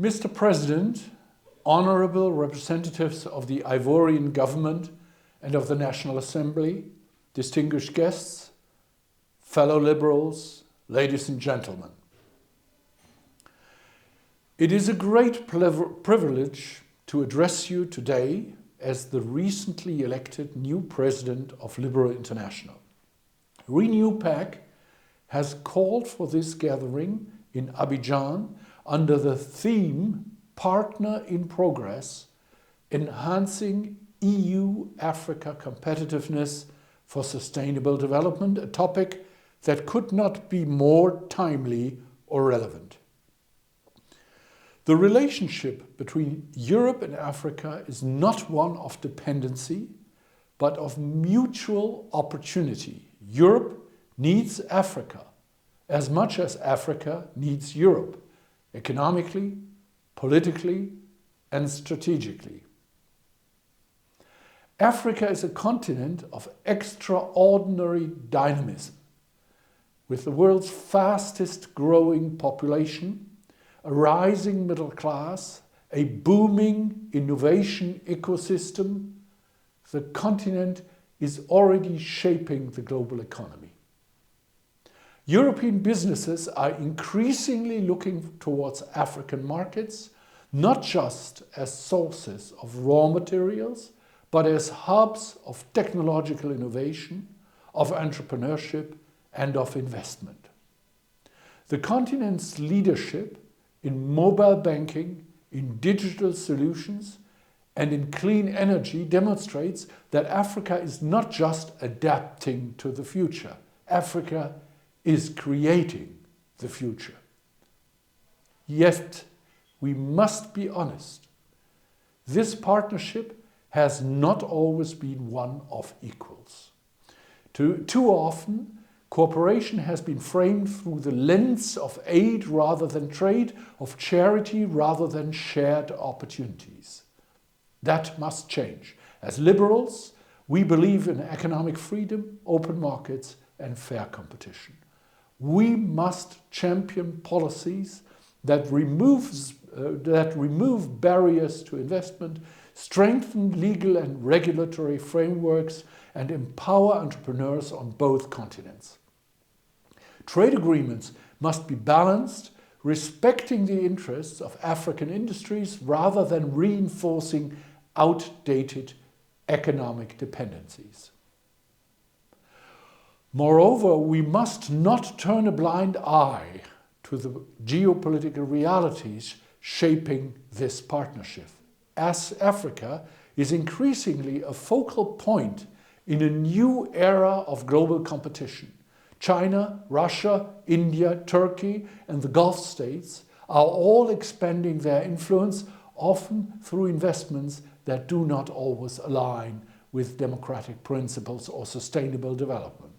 Mr. President, honorable representatives of the Ivorian government and of the National Assembly, distinguished guests, fellow liberals, ladies and gentlemen. It is a great privilege to address you today as the recently elected new president of Liberal International. RENEW PAC has called for this gathering in Abidjan under the theme Partner in Progress, Enhancing EU-Africa Competitiveness for Sustainable Development, a topic that could not be more timely or relevant. The relationship between Europe and Africa is not one of dependency, but of mutual opportunity. Europe needs Africa as much as Africa needs Europe, economically, politically, and strategically. Africa is a continent of extraordinary dynamism, with the world's fastest growing population, a rising middle class, a booming innovation ecosystem. The continent is already shaping the global economy. European businesses are increasingly looking towards African markets, not just as sources of raw materials, but as hubs of technological innovation, of entrepreneurship, and of investment. The continent's leadership in mobile banking, in digital solutions, and in clean energy demonstrates that Africa is not just adapting to the future. Africa is creating the future. Yet, we must be honest. This partnership has not always been one of equals. Too often, cooperation has been framed through the lens of aid rather than trade, of charity rather than shared opportunities. That must change. As liberals, we believe in economic freedom, open markets, and fair competition. We must champion policies that remove barriers to investment, strengthen legal and regulatory frameworks, and empower entrepreneurs on both continents. Trade agreements must be balanced, respecting the interests of African industries rather than reinforcing outdated economic dependencies. Moreover, we must not turn a blind eye to the geopolitical realities shaping this partnership, as Africa is increasingly a focal point in a new era of global competition. China, Russia, India, Turkey, and the Gulf states are all expanding their influence, often through investments that do not always align with democratic principles or sustainable development.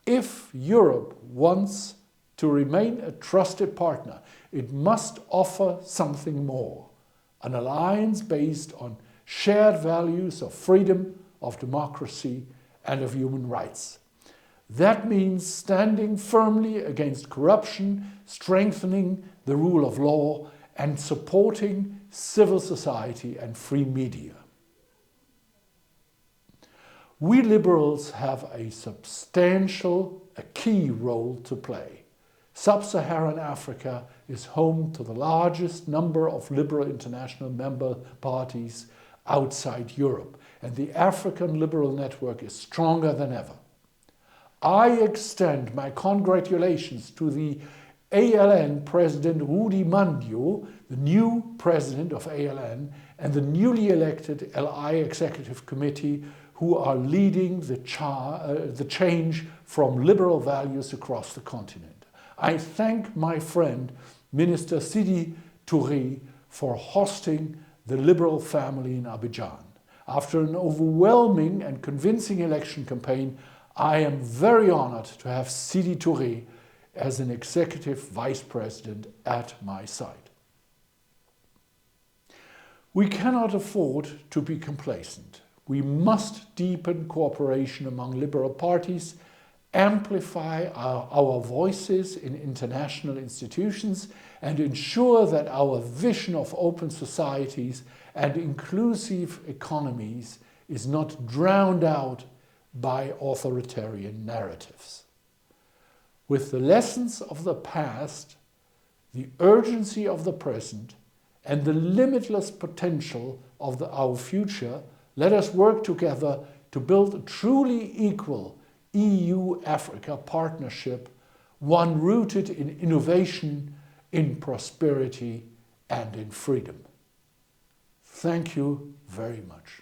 If Europe wants to remain a trusted partner, it must offer something more, an alliance based on shared values of freedom, of democracy, and of human rights. That means standing firmly against corruption, strengthening the rule of law, and supporting civil society and free media. We liberals have a key role to play. Sub-Saharan Africa is home to the largest number of liberal international member parties outside Europe, and the African Liberal Network is stronger than ever. I extend my congratulations to the ALN President Rudi Mandio, the new president of ALN, and the newly elected LI Executive Committee, who are leading the change from liberal values across the continent. I thank my friend, Minister Sidi Touré, for hosting the liberal family in Abidjan. After an overwhelming and convincing election campaign, I am very honored to have Sidi Touré as an executive vice president at my side. We cannot afford to be complacent. We must deepen cooperation among liberal parties amplify our voices in international institutions, and ensure that our vision of open societies and inclusive economies is not drowned out by authoritarian narratives. With the lessons of the past, the urgency of the present, and the limitless potential of our future, let us work together to build a truly equal EU-Africa partnership, one rooted in innovation, in prosperity, and in freedom. Thank you very much.